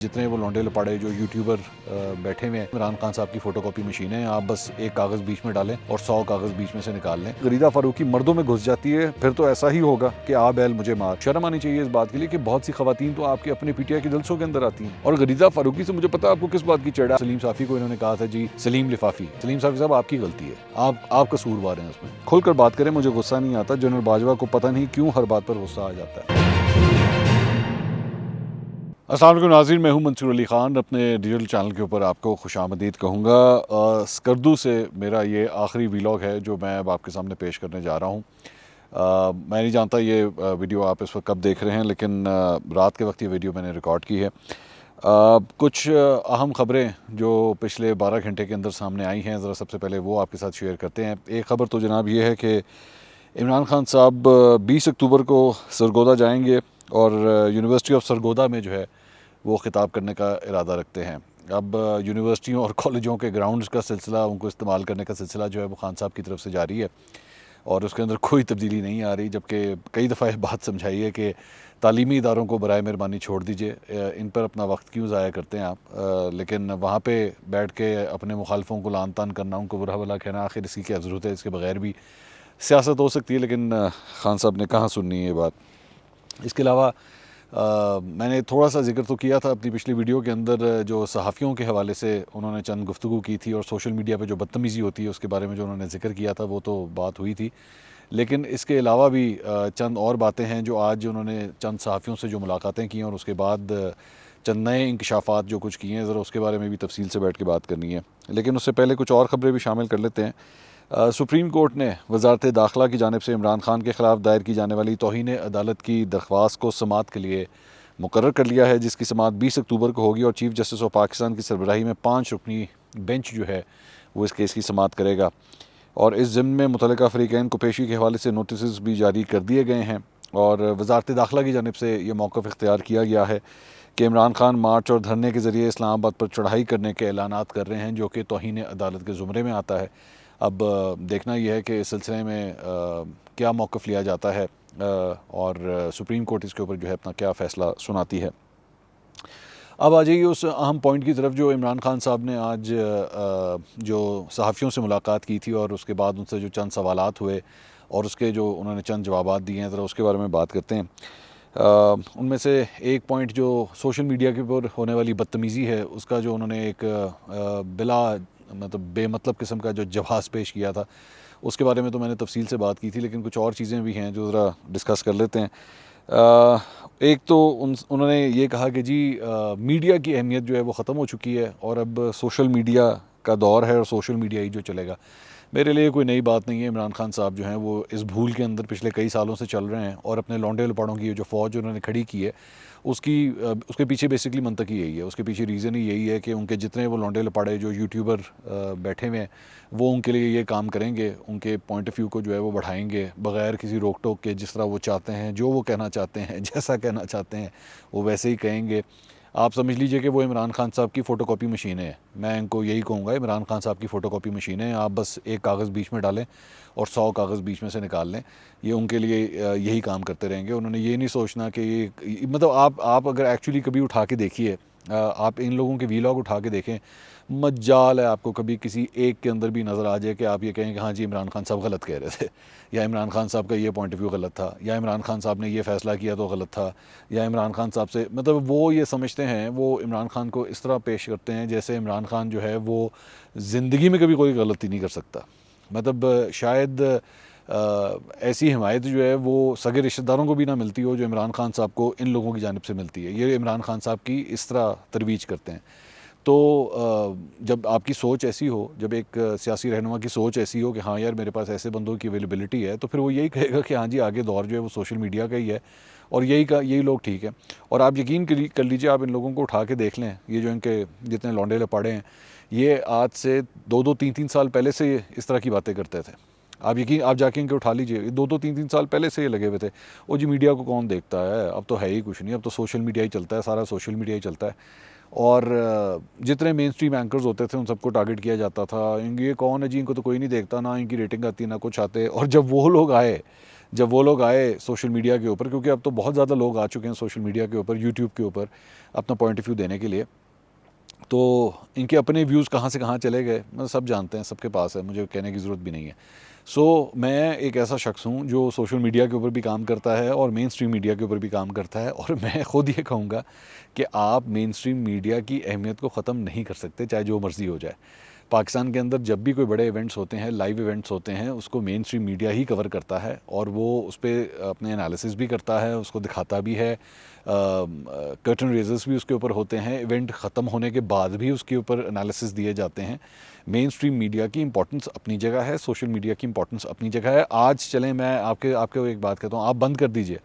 जितने वो लौंडे लपाड़े जो यूट्यूबर बैठे हुए हैं, इमरान खान साहब की फोटोकॉपी मशीन है। आप बस एक कागज़ बीच में डालें और 100 कागज़ बीच में से निकाल लें। गरीदा फारूकी मर्दों में घुस जाती है, फिर तो ऐसा ही होगा कि आ बैल मुझे मार। शर्म आनी चाहिए इस बात के लिए कि बहुत सी खवातीन तो आपके अपने पीटीआई के जलसों के अंदर आती हैं। और गरीदा फारूकी से मुझे पता है आपको किस बात की चढ़ा। सलीम साफ़ी को इन्होंने कहा था जी सलीम लिफाफी। सलीम साफ़ी साहब आपकी गलती है, आप कसूरवार हैं उसमें। खुलकर बात करें, मुझे गुस्सा नहीं आता। जनरल बाजवा को पता नहीं क्यों हर बात पर गुस्सा आ जाता है। अस्सलाम वालेकुम नाज़रीन, मैं हूं मंसूर अली ख़ान। अपने डिजिटल चैनल के ऊपर आपको खुशामदीद कहूँगा। स्कर्दू से मेरा ये आखिरी वीलॉग है जो मैं अब आपके सामने पेश करने जा रहा हूँ। मैं नहीं जानता ये वीडियो आप इस वक्त कब देख रहे हैं, लेकिन रात के वक्त ये वीडियो मैंने रिकॉर्ड की है। कुछ अहम ख़बरें जो पिछले 12 घंटे के अंदर सामने आई हैं, ज़रा सबसे पहले वो आपके साथ शेयर करते हैं। एक ख़बर तो जनाब ये है कि इमरान खान साहब 20 अक्टूबर को सरगोदा जाएंगे और यूनिवर्सिटी ऑफ सरगोदा में जो है वो ख़िताब करने का इरादा रखते हैं। अब यूनिवर्सिटियों और कॉलेजों के ग्राउंड्स का सिलसिला, उनको इस्तेमाल करने का सिलसिला जो है वो खान साहब की तरफ से जारी है और उसके अंदर कोई तब्दीली नहीं आ रही। जबकि कई दफ़ा ये बात समझाई है कि तालीमी इदारों को बराए मेहरबानी छोड़ दीजिए, इन पर अपना वक्त क्यों ज़ाया करते हैं आप। लेकिन वहाँ पे बैठ के अपने मुखालफों को लान तान करना, उनको बुरा भला कहना, आखिर इसकी क्या ज़रूरत है। इसके बगैर भी सियासत हो सकती है, लेकिन खान साहब ने कहाँ सुननी है ये बात। इसके अलावा मैंने थोड़ा सा जिक्र तो किया था अपनी पिछली वीडियो के अंदर, जो सहाफ़ियों के हवाले से उन्होंने चंद गुफ्तगू की थी और सोशल मीडिया पे जो बदतमीज़ी होती है उसके बारे में जो उन्होंने जिक्र किया था, वो तो बात हुई थी। लेकिन इसके अलावा भी चंद और बातें हैं जो आज उन्होंने चंद सहाफ़ियों से जो मुलाकातें की हैं और उसके बाद चंद नए इंकशाफात जो कुछ किए हैं, ज़रा उसके बारे में भी तफसील से बैठ के बात करनी है। लेकिन उससे पहले कुछ और ख़बरें भी शामिल कर लेते हैं। सुप्रीम कोर्ट ने वजारत दाखिला की जानिब से इमरान खान के ख़िलाफ़ दायर की जाने वाली तौहीन अदालत की दरख्वास्त को समाअत के लिए मुकर्रर कर लिया है, जिसकी समाअत 20 अक्टूबर को होगी और चीफ़ जस्टिस ऑफ पाकिस्तान की सरबराही में 5 रुकनी बेंच जो है वो इस केस की समाअत करेगा। और इस ज़िम्न में मुतल्लिका फ़रीक़ैन को पेशी के हवाले से नोटिस भी जारी कर दिए गए हैं और वजारत दाखिला की जानिब से ये मौक़िफ़ इख्तियार किया गया है कि इमरान खान मार्च और धरने के ज़रिए इस्लामाबाद पर चढ़ाई करने के ऐलानात कर रहे हैं, जो कि तौहीन अदालत के ज़ुमरे में आता है। अब देखना यह है कि इस सिलसिले में क्या मौक़िफ़ लिया जाता है और सुप्रीम कोर्ट इसके ऊपर जो है अपना क्या फ़ैसला सुनाती है। अब आ जाइए उस अहम पॉइंट की तरफ जो इमरान खान साहब ने आज जो सहाफ़ियों से मुलाकात की थी और उसके बाद उनसे जो चंद सवालात हुए और उसके जो उन्होंने चंद जवाबात दिए हैं, ज़रा उसके बारे में बात करते हैं। उनमें से एक पॉइंट जो सोशल मीडिया के ऊपर होने वाली बदतमीज़ी है, उसका जो उन्होंने एक बिला मतलब बेमतलब किस्म का जो जवाब पेश किया था, उसके बारे में तो मैंने तफसील से बात की थी, लेकिन कुछ और चीज़ें भी हैं जो ज़रा डिस्कस कर लेते हैं। एक तो उन्होंने ये कहा कि जी मीडिया की अहमियत जो है वो ख़त्म हो चुकी है और अब सोशल मीडिया का दौर है और सोशल मीडिया ही जो चलेगा। मेरे लिए कोई नई बात नहीं है। इमरान खान साहब जो हैं वो इस भूल के अंदर पिछले कई सालों से चल रहे हैं और अपने लौंडे लपाड़ों की जो फ़ौज उन्होंने खड़ी की है, उसके पीछे बेसिकली मंतक ही यही है। उसके पीछे रीज़न ही यही है कि उनके जितने वो लौंडे लपाड़े जो यूट्यूबर बैठे हुए हैं, वो उनके लिए ये काम करेंगे, उनके पॉइंट ऑफ व्यू को जो है वो बढ़ाएंगे बग़ैर किसी रोक टोक के। जिस तरह वो चाहते हैं, जो वो कहना चाहते हैं, जैसा कहना चाहते हैं, वो वैसे ही कहेंगे। आप समझ लीजिए कि वो इमरान खान साहब की फ़ोटोकॉपी मशीन है। मैं इनको यही कहूँगा, इमरान खान साहब की फ़ोटोकॉपी मशीन है। आप बस एक कागज़ बीच में डालें और 100 कागज़ बीच में से निकाल लें। ये उनके लिए यही काम करते रहेंगे। उन्होंने ये नहीं सोचना कि ये मतलब आप अगर एक्चुअली कभी उठा के देखिए, आप इन लोगों के वीलॉग उठा के देखें, मज्जाल है आपको कभी किसी एक के अंदर भी नज़र आ जाए कि आप ये कहें कि हाँ जी इमरान खान साहब गलत कह रहे थे, या इमरान खान साहब का ये पॉइंट ऑफ व्यू गलत था, या इमरान खान साहब ने ये फ़ैसला किया तो गलत था, या इमरान खान साहब से मतलब वो ये समझते हैं, वो इमरान खान को इस तरह पेश करते हैं जैसे इमरान खान जो है वो ज़िंदगी में कभी कोई गलती नहीं कर सकता। मतलब शायद ऐसी हिमायत जो है वो सगे रिश्तेदारों को भी ना मिलती हो जो इमरान खान साहब को इन लोगों की जानिब से मिलती है। ये इमरान खान साहब की इस तरह तरवीज करते हैं। तो जब आपकी सोच ऐसी हो, जब एक सियासी रहनुमा की सोच ऐसी हो कि हाँ यार मेरे पास ऐसे बंदों की अवेलेबिलिटी है, तो फिर वो यही कहेगा कि हाँ जी आगे दौर जो है वो सोशल मीडिया का ही है और यही लोग ठीक है। और आप यकीन कर लीजिए, आप इन लोगों को उठा के देख लें, ये जो इनके जितने लौंडे लपाड़े हैं, ये आज से 2-3 साल पहले से इस तरह की बातें करते थे। आप जाके इनके उठा लीजिए, 2-3 साल पहले से ये लगे हुए थे। वो जी मीडिया को कौन देखता है, अब तो है ही कुछ नहीं, अब तो सोशल मीडिया ही चलता है, सारा सोशल मीडिया ही चलता है। और जितने मेन स्ट्रीम एंकर्स होते थे उन सबको टारगेट किया जाता था, ये कौन है जी, इनको तो कोई नहीं देखता, ना इनकी रेटिंग आती ना कुछ आते। और जब वो लोग आए जब वो लोग आए सोशल मीडिया के ऊपर, क्योंकि अब तो बहुत ज़्यादा लोग आ चुके हैं सोशल मीडिया के ऊपर, यूट्यूब के ऊपर अपना पॉइंट ऑफ व्यू देने के लिए, तो इनके अपने व्यूज़ कहाँ से कहाँ चले गए मतलब सब जानते हैं, सबके पास है, मुझे कहने की ज़रूरत भी नहीं है। मैं एक ऐसा शख्स हूँ जो सोशल मीडिया के ऊपर भी काम करता है और मेन स्ट्रीम मीडिया के ऊपर भी काम करता है, और मैं ख़ुद ये कहूँगा कि आप मेन स्ट्रीम मीडिया की अहमियत को ख़त्म नहीं कर सकते, चाहे जो मर्ज़ी हो जाए। पाकिस्तान के अंदर जब भी कोई बड़े इवेंट्स होते हैं, लाइव इवेंट्स होते हैं, उसको मेन स्ट्रीम मीडिया ही कवर करता है, और वो उस पर अपने एनालिसिस भी करता है, उसको दिखाता भी है, कर्टन रेजर्स भी उसके ऊपर होते हैं, इवेंट ख़त्म होने के बाद भी उसके ऊपर एनालिसिस दिए जाते हैं। मेन स्ट्रीम मीडिया की इंपॉर्टेंस अपनी जगह है, सोशल मीडिया की इंपॉर्टेंस अपनी जगह है। आज चलें, मैं आपके एक बात कहता हूँ, आप बंद कर दीजिए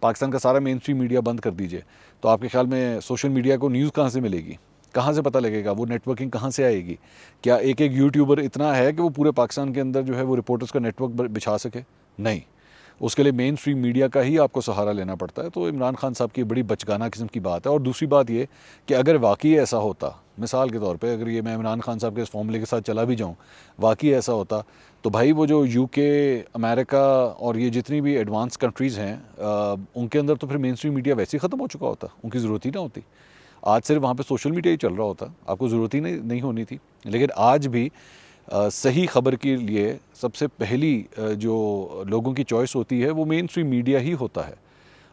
पाकिस्तान का सारा मेन स्ट्रीम मीडिया बंद कर दीजिए, तो आपके ख्याल में सोशल मीडिया को न्यूज़ कहाँ से मिलेगी, कहाँ से पता लगेगा, वो नेटवर्किंग कहाँ से आएगी? क्या एक एक यूट्यूबर इतना है कि वो पूरे पाकिस्तान के अंदर जो है वो रिपोर्टर्स का नेटवर्क बिछा सके? नहीं, उसके लिए मेन स्ट्रीम मीडिया का ही आपको सहारा लेना पड़ता है। तो इमरान खान साहब की बड़ी बचकाना किस्म की बात है। और दूसरी बात ये कि अगर वाकई ऐसा होता, मिसाल के तौर पे अगर ये मैं इमरान खान साहब के इस फॉर्मूले के साथ चला भी जाऊँ, वाकई ऐसा होता, तो भाई वो जो यूके, अमेरिका और ये जितनी भी एडवांस कंट्रीज़ हैं, उनके अंदर तो फिर मेन स्ट्रीम मीडिया वैसे ही ख़त्म हो चुका होता, उनकी ज़रूरत ही ना होती। आज सिर्फ वहाँ पे सोशल मीडिया ही चल रहा होता, आपको ज़रूरत ही नहीं होनी थी। लेकिन आज भी सही ख़बर के लिए सबसे पहली जो लोगों की चॉइस होती है वो मेन स्ट्रीम मीडिया ही होता है।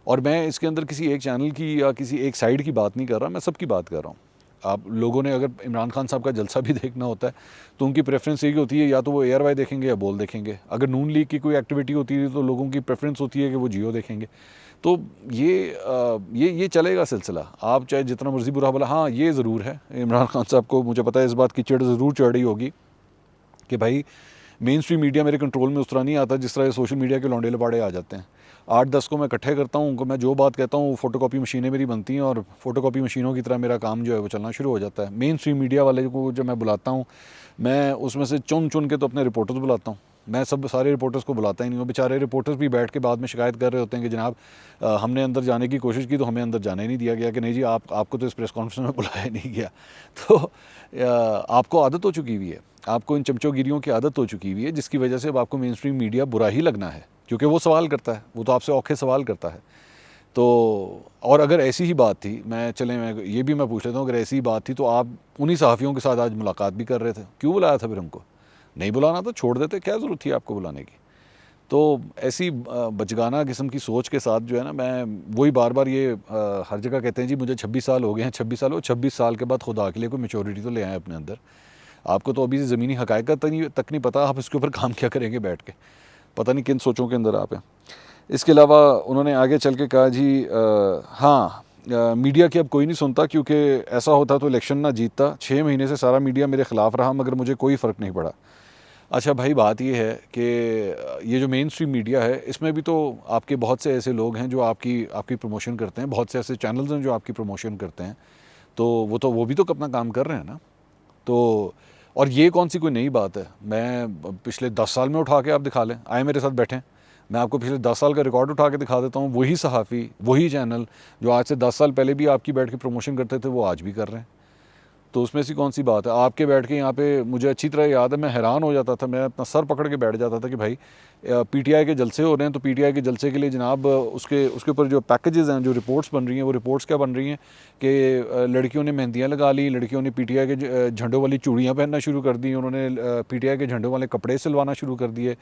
और मैं इसके अंदर किसी एक चैनल की या किसी एक साइड की बात नहीं कर रहा, मैं सबकी बात कर रहा हूँ। आप लोगों ने अगर इमरान खान साहब का जलसा भी देखना होता है तो उनकी प्रेफरेंस यही होती है, या तो वो ARY देखेंगे या बोल देखेंगे। अगर नून लीग की कोई एक्टिविटी होती है तो लोगों की प्रेफरेंस होती है कि वो जियो देखेंगे। तो ये चलेगा सिलसिला, आप चाहे जितना मर्जी बुरा भला। हाँ, ये ज़रूर है, इमरान खान साहब को मुझे पता है इस बात की चिढ़ ज़रूर चढ़ रही होगी कि भाई मेन स्ट्रीम मीडिया मेरे कंट्रोल में उस तरह नहीं आता जिस तरह सोशल मीडिया के लौंडे लपाड़े आ जाते हैं। 8-10 को मैं इकट्ठे करता हूँ, उनको मैं जो बात कहता हूँ फ़ोटोकॉपी मशीनें मेरी बनती हैं और फ़ोटोकॉपी मशीनों की तरह मेरा काम जो है वो चलना शुरू हो जाता है। मेन स्ट्रीम मीडिया वाले को जब मैं बुलाता हूँ, मैं उसमें से चुन चुन के तो अपने रिपोर्टर्स बुलाता हूँ, मैं सब सारे रिपोर्टर्स को बुलाता ही नहीं हूँ। बेचारे रिपोर्टर्स भी बैठ के बाद में शिकायत कर रहे होते हैं कि जनाब हमने अंदर जाने की कोशिश की तो हमें अंदर जाने नहीं दिया गया, कि नहीं जी आपको तो इस प्रेस कॉन्फ्रेंस में बुलाया नहीं गया। तो आपको आदत हो चुकी हुई है, आपको इन चमचोगिरियों की आदत हो चुकी हुई है, जिसकी वजह से अब आपको मेन स्ट्रीम मीडिया बुरा ही लगना है, क्योंकि वो सवाल करता है, वो तो आपसे औखे सवाल करता है। तो और अगर ऐसी ही बात थी, मैं ये भी मैं पूछ लेता हूँ, अगर ऐसी ही बात थी तो आप उन्हीं सहाफ़ियों के साथ आज मुलाकात भी कर रहे थे, क्यों बुलाया था फिर हमको? नहीं बुलाना था, छोड़ देते, क्या ज़रूरत थी आपको बुलाने की? तो ऐसी बचगाना किस्म की सोच के साथ जो है ना, मैं वही बार बार ये हर जगह कहते हैं जी मुझे 26 साल हो गए हैं, 26 साल हो, 26 साल के बाद खुदा के लिए कोई मैच्योरिटी तो ले आए अपने अंदर। आपको तो अभी ज़मीनी हक़ाइक़ तक नहीं पता, आप इसके ऊपर काम क्या करेंगे बैठ के, पता नहीं किन सोचों के अंदर आप हैं। इसके अलावा उन्होंने आगे चल के कहा जी हाँ, मीडिया की अब कोई नहीं सुनता, क्योंकि ऐसा होता तो इलेक्शन ना जीतता। 6 महीने से सारा मीडिया मेरे ख़िलाफ़ रहा मगर मुझे कोई फ़र्क नहीं पड़ा। अच्छा भाई, बात ये है कि ये जो मेन स्ट्रीम मीडिया है, इसमें भी तो आपके बहुत से ऐसे लोग हैं जो आपकी प्रमोशन करते हैं, बहुत से ऐसे चैनल्स हैं जो आपकी प्रमोशन करते हैं, तो वो भी तो अपना काम कर रहे हैं ना। तो और ये कौन सी कोई नई बात है? मैं पिछले 10 साल में उठा के आप दिखा लें, आए मेरे साथ बैठें, मैं आपको पिछले 10 साल का रिकॉर्ड उठा के दिखा देता हूँ। वही सहाफ़ी, वही चैनल जो आज से 10 साल पहले भी आपकी बैठ के प्रमोशन करते थे, वो आज भी कर रहे हैं। तो उसमें से कौन सी बात है? आपके बैठ के यहाँ पे मुझे अच्छी तरह याद है, मैं हैरान हो जाता था, मैं अपना सर पकड़ के बैठ जाता था कि भाई PTI के जलसे हो रहे हैं, तो PTI के जलसे के लिए जनाब उसके ऊपर जो पैकेजेस हैं, जो रिपोर्ट्स बन रही हैं, वो रिपोर्ट्स क्या बन रही हैं कि लड़कियों ने मेहंदियाँ लगा ली, लड़कियों ने PTI के झंडों वाली चूड़ियाँ पहनना शुरू कर दी, उन्होंने PTI के झंडों वाले कपड़े सिलवाना शुरू कर दिए।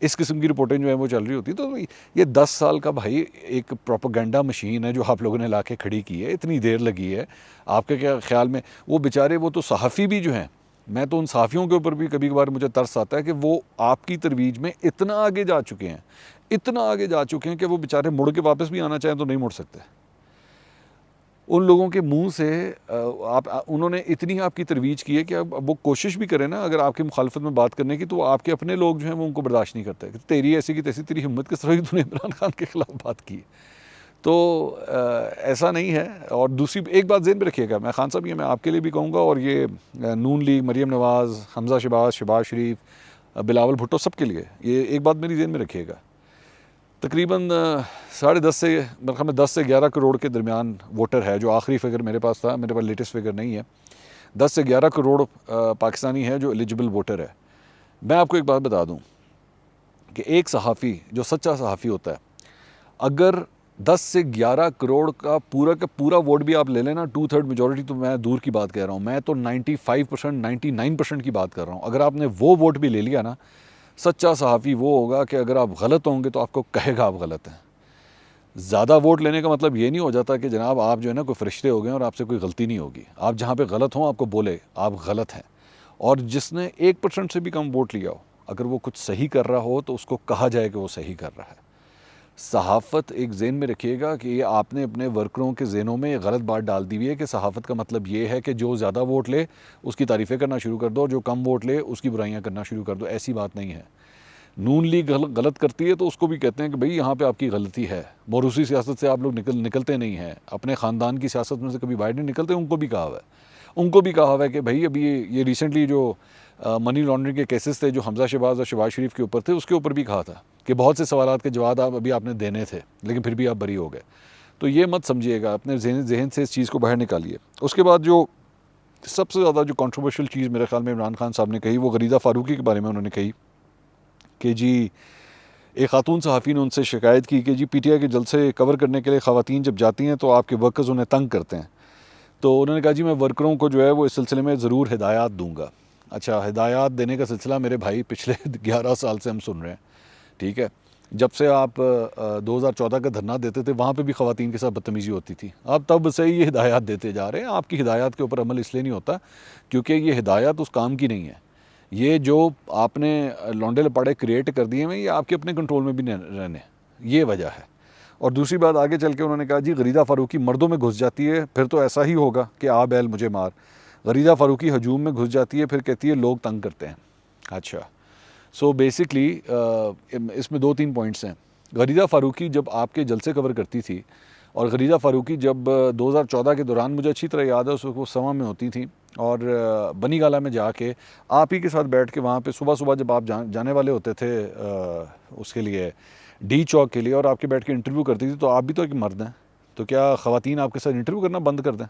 इस किस्म की रिपोर्टें जो है वो चल रही होती। तो ये 10 साल का भाई एक प्रोपेगेंडा मशीन है जो आप लोगों ने ला के खड़ी की है, इतनी देर लगी है। आपके क्या ख्याल में वो बेचारे, वो तो सहाफ़ी भी जो हैं, मैं तो उन सहाफ़ियों के ऊपर भी कभी कभार मुझे तरस आता है कि वो आपकी तरवीज में इतना आगे जा चुके हैं, इतना आगे जा चुके हैं कि वो बेचारे मुड़ के वापस भी आना चाहें तो नहीं मुड़ सकते। उन लोगों के मुंह से उन्होंने इतनी आपकी तरवीज की है कि अब वो कोशिश भी करें ना अगर आपकी मुखालफत में बात करने की, तो आपके अपने लोग जो हैं वो उनको बर्दाश्त नहीं करते कि तेरी ऐसी की तैसी, तेरी हिम्मत किस तरह की तूने इमरान खान के ख़िलाफ़ बात की। तो ऐसा नहीं है। और दूसरी एक बात ज़हन में रखिएगा, मैं खान साहब, ये मैं आपके लिए भी कहूँगा, और ये नून लीग, मरीम नवाज़, हमज़ा शहबाज शरीफ, बिलावल भुट्टो, सब के लिए ये एक बात मेरी ज़हन में रखिएगा, तकरीबन 10.5 से मेरे ख्याल में 10 से 11 करोड़ के दरमियान वोटर है, जो आखिरी फिगर मेरे पास था, मेरे पास लेटेस्ट फिगर नहीं है। 10 से 11 करोड़ पाकिस्तानी है जो एलिजिबल वोटर है। मैं आपको एक बात बता दूं कि एक सहाफ़ी जो सच्चा सहाफ़ी होता है, अगर 10 से 11 करोड़ का पूरा वोट भी आप ले लेना, 2/3 मेजॉरिटी, तो मैं दूर की बात कह रहा हूँ, मैं तो 95% 99% की बात कर रहा हूँ। अगर आपने वो वोट भी ले लिया ना, सच्चा सहाफ़ी वो होगा कि अगर आप गलत होंगे तो आपको कहेगा आप गलत हैं। ज़्यादा वोट लेने का मतलब ये नहीं हो जाता कि जनाब आप जो है ना कोई फरिश्ते हो गए और आपसे कोई गलती नहीं होगी। आप जहाँ पे गलत हों आपको बोले आप गलत हैं। और जिसने 1% से भी कम वोट लिया हो, अगर वो कुछ सही कर रहा हो तो उसको कहा जाए कि वो सही कर रहा है। सहाफ़त एक ज़हन में रखिएगा कि ये आपने अपने वर्करों के ज़हनों में गलत बात डाल दी हुई है कि सहाफ़त का मतलब ये है कि जो ज़्यादा वोट ले उसकी तारीफ़ें करना शुरू कर दो और जो कम वोट ले उसकी बुराइयां करना शुरू कर दो। ऐसी बात नहीं है। नून लीग गलत करती है तो उसको भी कहते हैं कि भाई यहाँ पे आपकी गलती है। मोरूसी सियासत से आप लोग निकलते नहीं हैं, अपने ख़ानदान की सियासत में से कभी बाहर नहीं निकलते। उनको भी कहा हुआ है, उनको भी कहा हुआ है कि भाई अभी ये रिसेंटली जो मनी लॉन्ड्रिंग के केसेस थे जो हमजा शहबाज और शहबाज शरीफ के ऊपर थे, उसके ऊपर भी कहा था कि बहुत से सवालात के जवाब अभी आपने देने थे लेकिन फिर भी आप बरी हो गए। तो ये मत समझिएगा, अपने जहन से इस चीज़ को बाहर निकालिए। उसके बाद जो सबसे ज़्यादा जो कंट्रोवर्शियल चीज़ मेरे ख्याल में इमरान खान साहब ने कही, वो गरीदा फ़ारूकी के बारे में उन्होंने कही कि जी एक खातून सहाफ़ी ने उनसे शिकायत की कि जी पीटीआई के जलसे कवर करने के लिए ख़वातीन जब जाती हैं तो आपके वर्कर्स उन्हें तंग करते हैं। तो उन्होंने कहा जी मैं वर्करों को जो है वो इस सिलसिले में ज़रूर हिदायत दूंगा। अच्छा, हिदायत देने का सिलसिला मेरे भाई पिछले 11 साल से हम सुन रहे हैं, ठीक है। जब से आप 2014 का धरना देते थे वहाँ पे भी ख़वातीन के साथ बदतमीज़ी होती थी। आप तब से ही ये हिदायत देते जा रहे हैं। आपकी हिदायत के ऊपर अमल इसलिए नहीं होता क्योंकि ये हिदायत उस काम की नहीं है। ये जो आपने लौंडे लपाड़े क्रिएट कर दिए हैं ये आपके अपने कंट्रोल में भी नहीं रहने, ये वजह है। और दूसरी बात आगे चल के उन्होंने कहा जी गरीदा फ़ारूकी मर्दों में घुस जाती है फिर तो ऐसा ही होगा कि आ बैल मुझे मार। गरीदा फ़ारूकी हजूम में घुस जाती है फिर कहती है लोग तंग करते हैं। अच्छा, सो बेसिकली इसमें 2-3 पॉइंट्स हैं। गरीदा फ़ारूकी जब आपके जलसे कवर करती थी और गरीदा फ़ारूकी जब 2014 के दौरान, मुझे अच्छी तरह याद है, उस वक्त वो समा में होती थी और बनी गाला में जाके आप ही के साथ बैठ के वहाँ पे सुबह सुबह जब आप जाने वाले होते थे उसके लिए डी चौक के लिए और आपके बैठ के इंटरव्यू करती थी, तो आप भी तो एक मर्द हैं, तो क्या ख़वातीन आपके साथ इंटरव्यू करना बंद कर दें?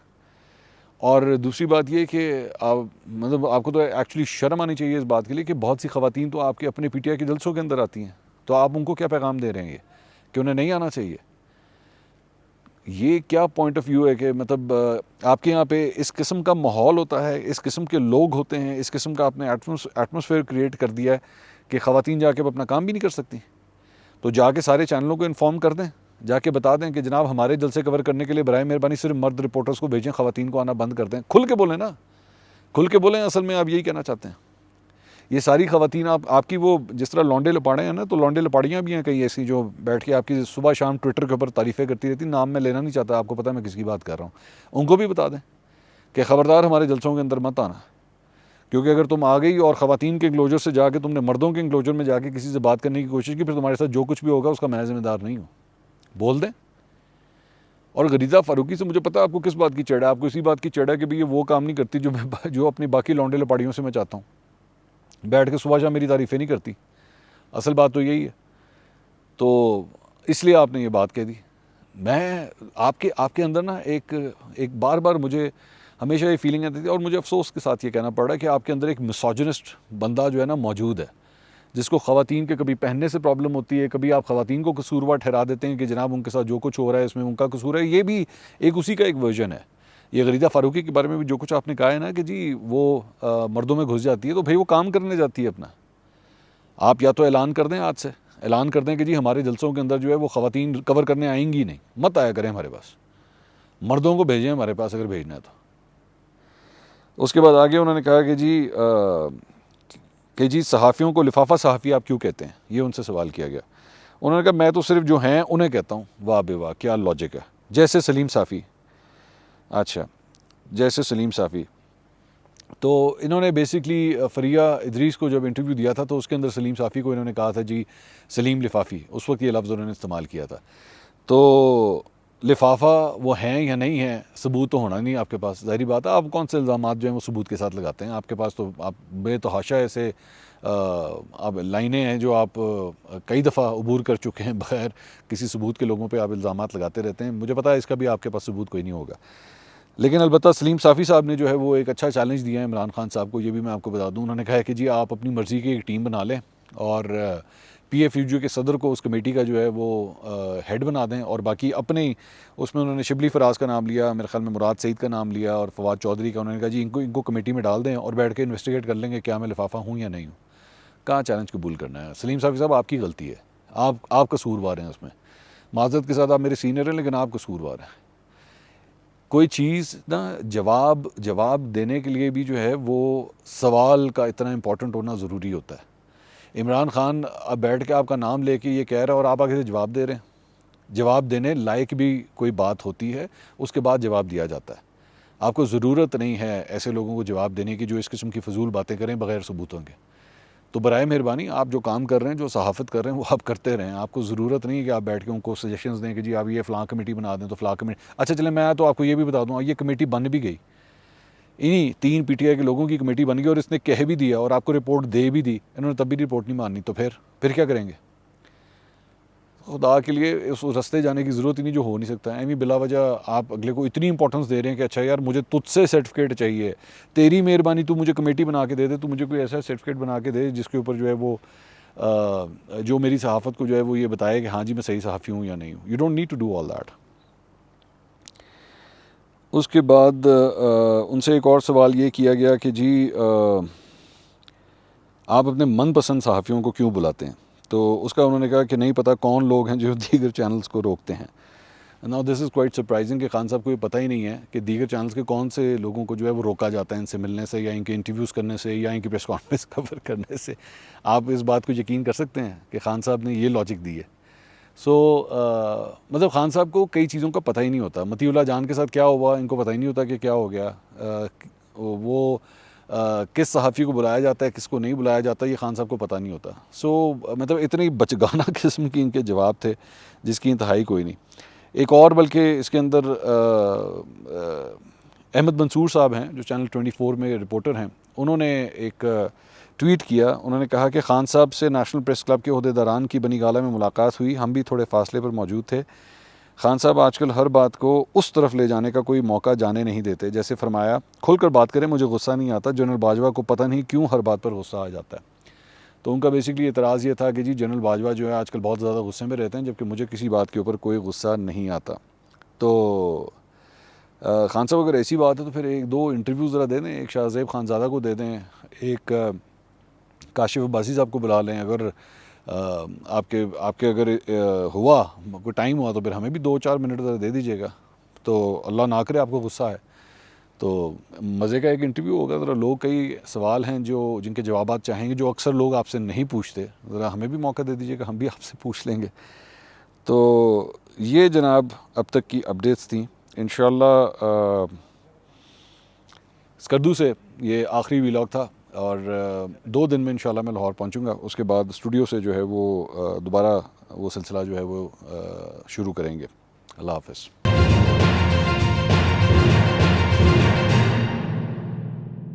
और दूसरी बात ये कि आप मतलब आपको तो एक्चुअली शर्म आनी चाहिए इस बात के लिए कि बहुत सी ख़वातीन तो आपके अपने पीटीआई के जलसों के अंदर आती हैं, तो आप उनको क्या पैगाम दे रहे हैं कि उन्हें नहीं आना चाहिए? ये क्या पॉइंट ऑफ व्यू है कि मतलब आपके यहाँ पे इस किस्म का माहौल होता है, इस किस्म के लोग होते हैं, इस किस्म का आपने एटमॉस्फेयर क्रिएट कर दिया है कि ख़वातीन जाके अपना काम भी नहीं कर सकती? तो जाके सारे चैनलों को इन्फॉर्म कर दें, जाके बता दें कि जनाब हमारे जलसे कवर करने के लिए बराए मेहरबानी सिर्फ मर्द रिपोर्टर्स को भेजें, ख़वातीन को आना बंद कर दें। खुल के बोलें ना, खुल के बोलें, असल में आप यही कहना चाहते हैं। ये सारी ख़वातीन आपकी वो जिस तरह लौंडे लपाड़े हैं ना, तो लौंडे लपाड़ियाँ भी हैं कई ऐसी जो बैठ के आपकी सुबह शाम ट्विटर के ऊपर तारीफ़ें करती रहती। नाम मैं लेना नहीं चाहता, आपको पता है मैं किसकी बात कर रहा हूँ। उनको भी बता दें कि ख़बरदार हमारे जलसों के अंदर मत आना, क्योंकि अगर तुम आ गई और ख़वातीन के इंक्लोजर से जाके तुमने मर्दों के इंक्लोजर में जाके किसी से बात करने की कोशिश की, फिर तुम्हारे साथ जो कुछ भी होगा उसका मैं ज़िम्मेदार नहीं हूँ, बोल दें। और गरीदा फ़ारूकी से मुझे पता है आपको किस बात की चिढ़ है। आपको इसी बात की चिढ़ है कि भाई ये वो काम नहीं करती जो अपनी बाकी लौंडे लपाड़ियों से मैं चाहता हूँ, बैठ के सुबह शाम मेरी तारीफ़ें नहीं करती। असल बात तो यही है, तो इसलिए आपने ये बात कह दी। मैं आपके अंदर ना एक बार बार मुझे हमेशा ये फीलिंग आती थी और मुझे अफसोस के साथ ये कहना पड़ रहा है कि आपके अंदर एक मिसोजिनिस्ट बंदा जो है ना मौजूद है, जिसको ख़वातीन के कभी पहनने से प्रॉब्लम होती है, कभी आप ख़वातीन को कसूरवार ठहरा देते हैं कि जनाब उनके साथ जो कुछ हो रहा है इसमें उनका कसूर है। ये भी एक उसी का एक वर्जन है। ये गरीदा फ़ारूकी के बारे में भी जो कुछ आपने कहा है ना कि जी वो मर्दों में घुस जाती है, तो भाई वो काम करने जाती है अपना। आप या तो ऐलान कर दें, आज से ऐलान कर दें कि जी हमारे जलसों के अंदर जो है वो ख़वातीन कवर करने आएंगी नहीं, मत आया करें हमारे पास, मर्दों को भेजें हमारे पास अगर भेजना है तो। उसके बाद आगे उन्होंने कहा कि जी सहाफ़ियों को लिफाफा सहाफ़ी आप क्यों कहते हैं, ये उनसे सवाल किया गया। उन्होंने कहा मैं तो सिर्फ जो हैं उन्हें कहता हूँ। वाह बे वाह, क्या लॉजिक है। जैसे सलीम साफ़ी, अच्छा जैसे सलीम साफ़ी, तो इन्होंने बेसिकली फ़रिया इदरीस को जब इंटरव्यू दिया था तो उसके अंदर सलीम साफ़ी को इन्होंने कहा था जी सलीम लिफाफ़ी, उस वक्त ये लफ्ज़ उन्होंने इस्तेमाल किया था। तो लिफाफा वो हैं या नहीं है, सबूत तो होना नहीं आपके पास, ज़ाहिरी बात है। आप कौन से इल्ज़ामात जो हैं वो सबूत के साथ लगाते हैं, आपके पास तो आप बेतहाशा ऐसे अब लाइनें हैं जो आप कई दफ़ा अबूर कर चुके हैं, बगैर किसी सबूत के लोगों पे आप इल्ज़ामात लगाते रहते हैं। मुझे पता है इसका भी आपके पास सबूत कोई नहीं होगा, लेकिन अलबत्ता सलीम साफ़ी साहब ने जो है वो एक अच्छा चैलेंज दिया है इमरान खान साहब को। ये भी मैं आपको बता दूँ, उन्होंने कहा है कि जी आप अपनी मर्ज़ी की एक टीम बना लें और PFUG के सदर को उस कमेटी का जो है वो हेड बना दें, और बाकी अपने ही उसमें उन्होंने शिबली फराज का नाम लिया, मेरे ख्याल में मुराद सईद का नाम लिया और फवाद चौधरी का। उन्होंने कहा जी इनको कमेटी में डाल दें और बैठ के इन्वेस्टिगेट कर लेंगे क्या मैं लिफाफा हूँ या नहीं हूँ। कहाँ चैलेंज कबूल करना है। सलीम साहब आपकी गलती है, आप कसूरवार हैं उसमें। माजरत के साथ आप मेरे सीनियर हैं लेकिन आप कसूरवार हैं। कोई चीज़ ना जवाब देने के लिए भी जो है वो सवाल का इतना इम्पोर्टेंट होना ज़रूरी होता है। इमरान खान अब बैठ के आपका नाम लेके ये कह रहा है और आप आगे से जवाब दे रहे हैं। जवाब देने लायक भी कोई बात होती है, उसके बाद जवाब दिया जाता है। आपको ज़रूरत नहीं है ऐसे लोगों को जवाब देने की जो इस किस्म की फजूल बातें करें बग़ैर सबूतों के। तो बराए मेहरबानी आप जो काम कर रहे हैं, जो सहाफ़त कर रहे हैं, वो आप करते रहें। आपको ज़रूरत नहीं है कि आप बैठ के उनको सजेशंस दें कि जी आप ये फ़लाँ कमेटी बना दें तो फ़लाँ कमेटी। अच्छा चलें, मैं तो आपको ये भी बता दूँ, ये कमेटी बन भी गई, इन्हीं 3 PTI के लोगों की कमेटी बन गई और इसने कह भी दिया और आपको रिपोर्ट दे भी दी, इन्होंने तब भी रिपोर्ट नहीं माननी। तो फिर क्या करेंगे? खुदा के लिए उस रास्ते जाने की ज़रूरत ही नहीं जो हो नहीं सकता। एमी बिला वजह आप अगले को इतनी इंपॉर्टेंस दे रहे हैं कि अच्छा यार मुझे तुझसे सर्टिफिकेट चाहिए, तेरी मेहरबानी तू मुझे कमेटी बना के दे दे, तू मुझे कोई ऐसा सर्टिफिकेट बना के दे जिसके ऊपर जो है वो जो मेरी सहाफ़त को जो है वो ये बताए कि हाँ जी मैं सही सहाफ़ी हूँ या नहीं हूँ। You don't need to do all that. उसके बाद उनसे एक और सवाल ये किया गया कि जी आप अपने मनपसंद सहाफ़ियों को क्यों बुलाते हैं? तो उसका उन्होंने कहा कि नहीं पता कौन लोग हैं जो दीगर चैनल्स को रोकते हैं। Now this is quite surprising कि खान साहब को ये पता ही नहीं है कि दीगर चैनल्स के कौन से लोगों को जो है वो रोका जाता है इनसे मिलने से या इनके इंटरव्यूज़ करने से या इनकी प्रेस कॉन्फ्रेंस कवर करने से। आप इस बात को यकीन कर सकते हैं कि खान साहब ने ये लॉजिक दी है। मतलब खान साहब को कई चीज़ों का पता ही नहीं होता। मतीउल्लाह जान के साथ क्या हुआ इनको पता ही नहीं होता कि क्या हो गया। किस सहाफ़ी को बुलाया जाता है, किसको नहीं बुलाया जाता, ये खान साहब को पता नहीं होता। मतलब इतनी बचगाना किस्म की इनके जवाब थे जिसकी इंतहाई कोई नहीं। एक और बल्कि इसके अंदर अहमद मंसूर साहब हैं जो चैनल 24 में रिपोर्टर हैं, उन्होंने एक ट्वीट किया। उन्होंने कहा कि खान साहब से नेशनल प्रेस क्लब के ओहदेदारान की बनी गाला में मुलाकात हुई, हम भी थोड़े फासले पर मौजूद थे। खान साहब आजकल हर बात को उस तरफ ले जाने का कोई मौका जाने नहीं देते। जैसे फरमाया खुलकर बात करें, मुझे गुस्सा नहीं आता। जनरल बाजवा को पता नहीं क्यों हर बात पर गुस्सा आ जाता है। तो उनका बेसिकली एतराज़ ये था कि जी जनरल बाजवा जो है आजकल बहुत ज़्यादा गुस्से में रहते हैं, जबकि मुझे किसी बात के ऊपर कोई गुस्सा नहीं आता। तो खान साहब अगर ऐसी बात है तो फिर 1-2 इंटरव्यू ज़रा दे दें, एक शाहज़ेब खानज़ादा को दे दें, एक काशिफ अब्बासी साहब को बुला लें। अगर आपके अगर हुआ कोई टाइम हुआ तो फिर हमें भी 2-4 मिनट ज़रा दे दीजिएगा। तो अल्लाह ना करे आपको गुस्सा है तो मज़े का एक इंटरव्यू होगा। ज़रा लोग कई सवाल हैं जो जिनके जवाब चाहेंगे जो अक्सर लोग आपसे नहीं पूछते, ज़रा हमें भी मौका दे दीजिएगा, हम भी आपसे पूछ लेंगे। तो ये जनाब अब तक की अपडेट्स थी। इंशाअल्लाह स्कर्दू से ये आखिरी व्लॉग था और 2 दिन में इंशाल्लाह मैं लाहौर पहुंचूंगा। उसके बाद स्टूडियो से जो है वो दोबारा वो सिलसिला जो है वो शुरू करेंगे। अल्लाह हाफ़िज़।